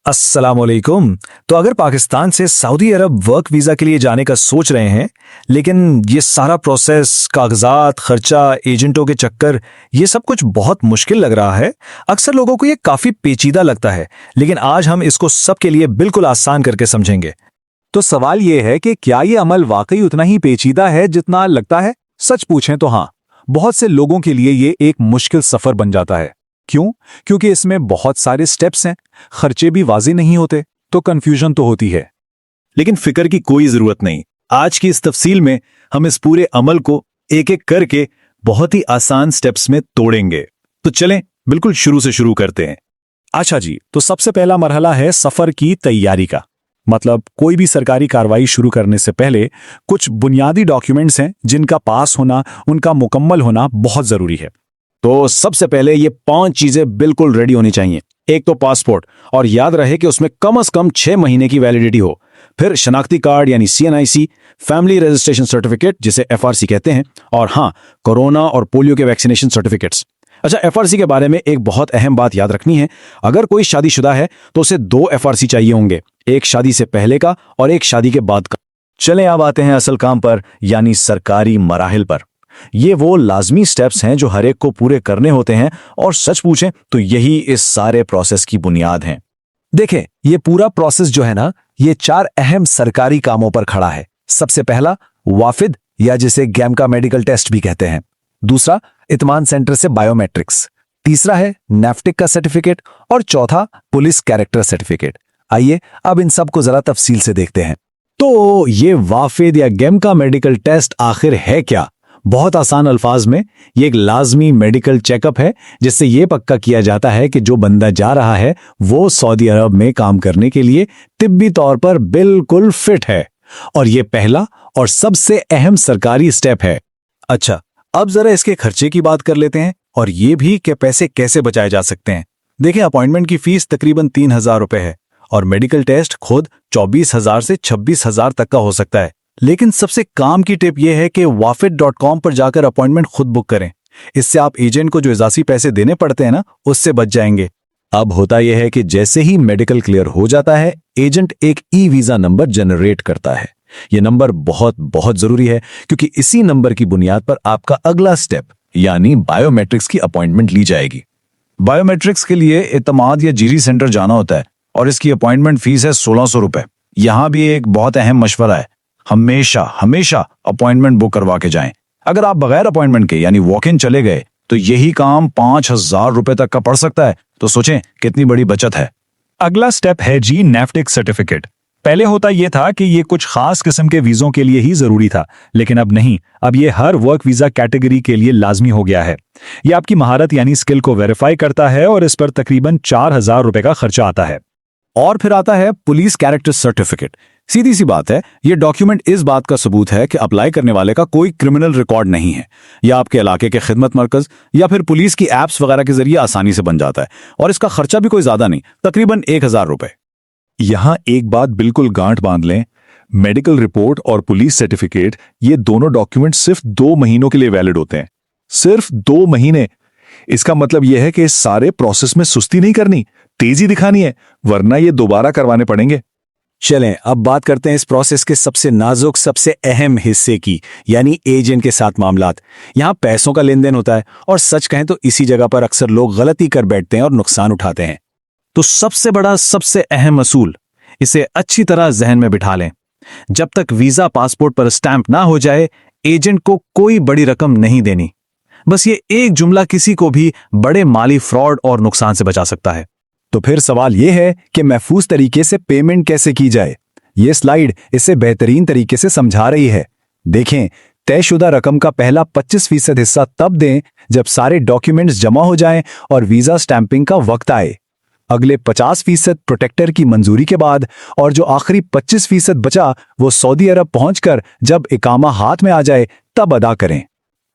अस्सलामुअलैकुम। तो अगर पाकिस्तान से सऊदी अरब वर्क वीज़ा के लिए जाने का सोच रहे हैं, लेकिन ये सारा प्रोसेस, कागजात, खर्चा, एजेंटों के चक्कर, ये सब कुछ बहुत मुश्किल लग रहा है। अक्सर लोगों को ये काफ़ी पेचीदा लगता है, लेकिन आज हम इसको सबके लिए बिल्कुल आसान करके समझेंगे। तो सवाल ये है कि क्या ये अमल वाकई उतना ही पेचीदा है जितना लगता है? सच पूछें तो हाँ, बहुत से लोगों के लिए ये एक मुश्किल सफर बन जाता है। क्यों? क्योंकि इसमें बहुत सारे स्टेप्स हैं, खर्चे भी वाज़ेह नहीं होते, तो कंफ्यूजन तो होती है। लेकिन फिक्र की कोई जरूरत नहीं। आज की इस तफसील में हम इस पूरे अमल को एक एक करके बहुत ही आसान स्टेप्स में तोड़ेंगे। तो चलें बिल्कुल शुरू से शुरू करते हैं। अच्छा जी, तो सबसे पहला मरहला है सफर की तैयारी का। मतलब कोई भी सरकारी कार्रवाई शुरू करने से पहले कुछ बुनियादी डॉक्यूमेंट्स हैं जिनका पास होना, उनका मुकम्मल होना बहुत जरूरी है। तो सबसे पहले ये 5 चीजें बिल्कुल रेडी होनी चाहिए। एक तो पासपोर्ट, और याद रहे कि उसमें कम से कम 6 महीने की वैलिडिटी हो। फिर शनाख्ती कार्ड यानी CNIC, फैमिली रजिस्ट्रेशन सर्टिफिकेट जिसे FRC कहते हैं, और हाँ, कोरोना और पोलियो के वैक्सीनेशन सर्टिफिकेट्स। अच्छा, FRC के बारे में एक बहुत अहम बात याद रखनी है। अगर कोई शादीशुदा है तो उसे 2 FRC चाहिए होंगे, एक शादी से पहले का और एक शादी के बाद का। चलें अब आते हैं असल काम पर, यानी सरकारी मराहिल पर। ये वो लाजमी स्टेप्स हैं जो हर एक को पूरे करने होते हैं, और सच पूछें तो यही इस सारे प्रोसेस की बुनियाद हैं। देखें, ये पूरा प्रोसेस जो है ना, ये 4 अहम सरकारी कामों पर खड़ा है। सबसे पहला वाफिद, या जिसे गैमका मेडिकल टेस्ट भी कहते हैं। दूसरा इत्मान सेंटर से बायोमेट्रिक्स। तीसरा है नेफ्टिक का सर्टिफिकेट, और चौथा पुलिस कैरेक्टर सर्टिफिकेट। आइए अब इन सब को जरा तफसील से देखते हैं। तो ये वाफिद या गैमका मेडिकल टेस्ट आखिर है क्या? बहुत आसान अल्फाज में, ये एक लाजमी मेडिकल चेकअप है जिससे ये पक्का किया जाता है कि जो बंदा जा रहा है वो सऊदी अरब में काम करने के लिए तिब्बी तौर पर बिल्कुल फिट है। और ये पहला और सबसे अहम सरकारी स्टेप है। अच्छा, अब जरा इसके खर्चे की बात कर लेते हैं, और ये भी कि पैसे कैसे बचाए जा सकते हैं। देखिए, अपॉइंटमेंट की फीस तकरीबन 3,000 रुपए है, और मेडिकल टेस्ट खुद 24,000 से 26,000 तक का हो सकता है। लेकिन सबसे काम की टिप यह है कि wafid.com पर जाकर अपॉइंटमेंट खुद बुक करें। इससे आप एजेंट को जो इजाफी पैसे देने पड़ते हैं ना, उससे बच जाएंगे। अब होता यह है कि जैसे ही मेडिकल क्लियर हो जाता है, एजेंट एक वीजा नंबर जनरेट करता है। यह नंबर बहुत बहुत जरूरी है, क्योंकि इसी नंबर की बुनियाद पर आपका अगला स्टेप यानी बायोमेट्रिक्स की अपॉइंटमेंट ली जाएगी। बायोमेट्रिक्स के लिए इत्तेमाद या जीरी सेंटर जाना होता है, और इसकी अपॉइंटमेंट फीस है 1,600 रुपए। यहां भी एक बहुत अहम मशवरा है, हमेशा हमेशा अपॉइंटमेंट बुक करवा के जाएं। अगर आप बगैर अपॉइंटमेंट के यानी वॉक इन चले गए तो यही काम 5,000 रुपए तक का पड़ सकता है। तो सोचें कितनी बड़ी बचत है। अगला स्टेप है जी नेफ्टिक सर्टिफिकेट। पहले होता यह था कि ये कुछ खास किस्म के वीजों के लिए ही जरूरी था, लेकिन अब नहीं। अब ये हर वर्क वीजा कैटेगरी के लिए लाजमी हो गया है। ये आपकी महारत यानी स्किल को वेरीफाई करता है, और इस पर तकरीबन 4,000 रुपए का खर्चा आता है। और फिर आता है पुलिस कैरेक्टर सर्टिफिकेट। सीधी सी बात है, ये डॉक्यूमेंट इस बात का सबूत है कि अप्लाई करने वाले का कोई क्रिमिनल रिकॉर्ड नहीं है। या आपके इलाके के खिदमत मरकज या फिर पुलिस की एप्स वगैरह के जरिए आसानी से बन जाता है, और इसका खर्चा भी कोई ज्यादा नहीं, तकरीबन 1,000 रुपए। यहां एक बात बिल्कुल गांठ बांध लें, मेडिकल रिपोर्ट और पुलिस सर्टिफिकेट, ये दोनों डॉक्यूमेंट सिर्फ 2 महीनों के लिए वैलिड होते हैं। सिर्फ 2 महीने। इसका मतलब यह है कि इस सारे प्रोसेस में सुस्ती नहीं करनी, तेजी दिखानी है, वरना ये दोबारा करवाने पड़ेंगे। चलें अब बात करते हैं इस प्रोसेस के सबसे नाजुक, सबसे अहम हिस्से की, यानी एजेंट के साथ मामलात। यहां पैसों का लेन देन होता है, और सच कहें तो इसी जगह पर अक्सर लोग गलती कर बैठते हैं और नुकसान उठाते हैं। तो सबसे बड़ा, सबसे अहम असूल, इसे अच्छी तरह जहन में बिठा लें। जब तक वीजा पासपोर्ट पर स्टैंप ना हो जाए, एजेंट को कोई बड़ी रकम नहीं देनी। बस ये एक जुमला किसी को भी बड़े माली फ्रॉड और नुकसान से बचा सकता है। तो फिर सवाल यह है कि महफूज तरीके से पेमेंट कैसे की जाए। यह स्लाइड इसे बेहतरीन तरीके से समझा रही है। देखें, तयशुदा रकम का पहला 25% हिस्सा तब दें जब सारे डॉक्यूमेंट्स जमा हो जाएं और वीजा स्टैंपिंग का वक्त आए। अगले 50% प्रोटेक्टर की मंजूरी के बाद, और जो आखिरी 25% बचा वो सऊदी अरब पहुंचकर जब इकामा हाथ में आ जाए तब अदा करें।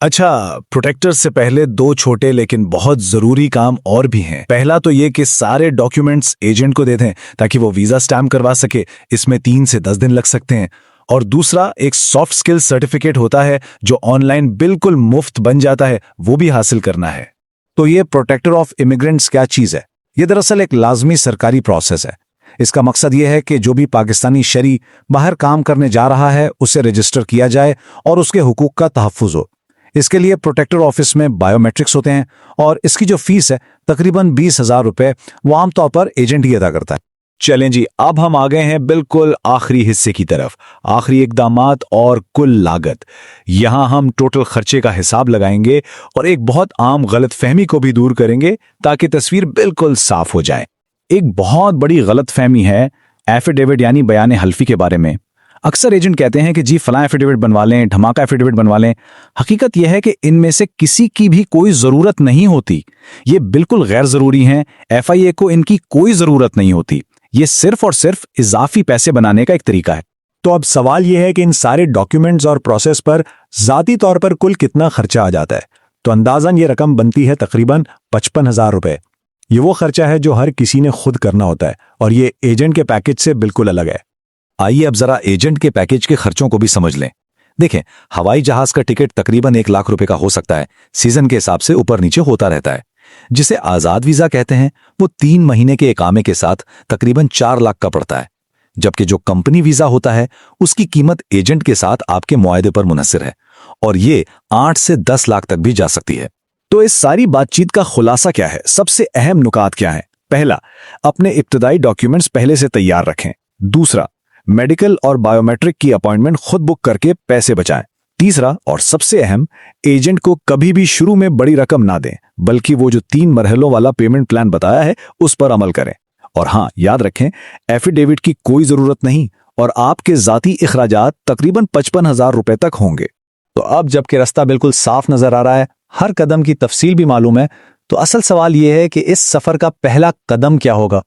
अच्छा, प्रोटेक्टर से पहले 2 छोटे लेकिन बहुत जरूरी काम और भी हैं। पहला तो ये कि सारे डॉक्यूमेंट्स एजेंट को दे दें ताकि वो वीजा स्टैम्प करवा सके। इसमें 3 से 10 दिन लग सकते हैं। और दूसरा एक सॉफ्ट स्किल सर्टिफिकेट होता है जो ऑनलाइन बिल्कुल मुफ्त बन जाता है, वो भी हासिल करना है। तो ये प्रोटेक्टर ऑफ इमिग्रेंट्स क्या चीज है? ये दरअसल एक लाजमी सरकारी प्रोसेस है इसका मकसद यह है कि जो भी पाकिस्तानी शहरी बाहर काम करने जा रहा है उसे रजिस्टर किया जाए और उसके हुकूक का तहफ़्फ़ुज़ हो। इसके लिए प्रोटेक्टर ऑफिस में बायोमेट्रिक्स होते हैं और इसकी जो फीस है तकरीबन 20,000 रुपये वो आमतौर पर एजेंट ही अदा करता है। चलें जी, अब हम आ गए हैं बिल्कुल आखिरी हिस्से की तरफ, आखिरी इकदामात और कुल लागत। यहां हम टोटल खर्चे का हिसाब लगाएंगे और एक बहुत आम गलतफहमी को भी दूर करेंगे ताकि तस्वीर बिल्कुल साफ हो जाए। एक बहुत बड़ी गलतफहमी है एफिडेविट यानी बयान हल्फी के बारे में। अक्सर एजेंट कहते हैं कि जी फलां एफिडेविट बनवा लें, धमाका एफिडेविट बनवा लें। हकीकत यह है कि इनमें से किसी की भी कोई ज़रूरत नहीं होती। ये बिल्कुल गैर ज़रूरी हैं। FIA को इनकी कोई ज़रूरत नहीं होती। ये सिर्फ और सिर्फ इजाफी पैसे बनाने का एक तरीका है। तो अब सवाल यह है कि इन सारे डॉक्यूमेंट्स और प्रोसेस पर ज़ाती तौर पर कुल कितना खर्चा आ जाता है। तो अंदाज़न ये रकम बनती है तकरीबन 55,000 रुपये। ये वो खर्चा है जो हर किसी ने खुद करना होता है और ये एजेंट के पैकेज से बिल्कुल अलग है। आइए अब जरा एजेंट के पैकेज के खर्चों को भी समझ लें। देखें, हवाई जहाज का टिकट तकरीबन 1 लाख रुपए का हो सकता है। सीजन के हिसाब से ऊपर नीचे होता रहता है। जिसे आजाद वीजा कहते हैं वो 3 महीने के इकामे के साथ तकरीबन 4 लाख का पड़ता है। जबकि जो कंपनी वीजा होता है उसकी कीमत एजेंट के साथ आपके मुआहदे पर मुनहसिर है और ये 8 से 10 लाख तक भी जा सकती है। तो इस सारी बातचीत का खुलासा क्या है? सबसे अहम नुकात क्या है? पहला, अपने इब्तदाई डॉक्यूमेंट्स पहले से तैयार रखें। दूसरा, मेडिकल और बायोमेट्रिक की अपॉइंटमेंट खुद बुक करके पैसे बचाएं। तीसरा और सबसे अहम, एजेंट को कभी भी शुरू में बड़ी रकम ना दें, बल्कि वो जो 3 मरहलों वाला पेमेंट प्लान बताया है उस पर अमल करें। और हाँ, याद रखें, एफिडेविट की कोई जरूरत नहीं और आपके जाती इखराजात तकरीबन 55,000 रुपए तक होंगे। तो अब जबकि रास्ता बिल्कुल साफ नजर आ रहा है, हर कदम की तफसील भी मालूम है, तो असल सवाल यह है कि इस सफर का पहला कदम क्या होगा।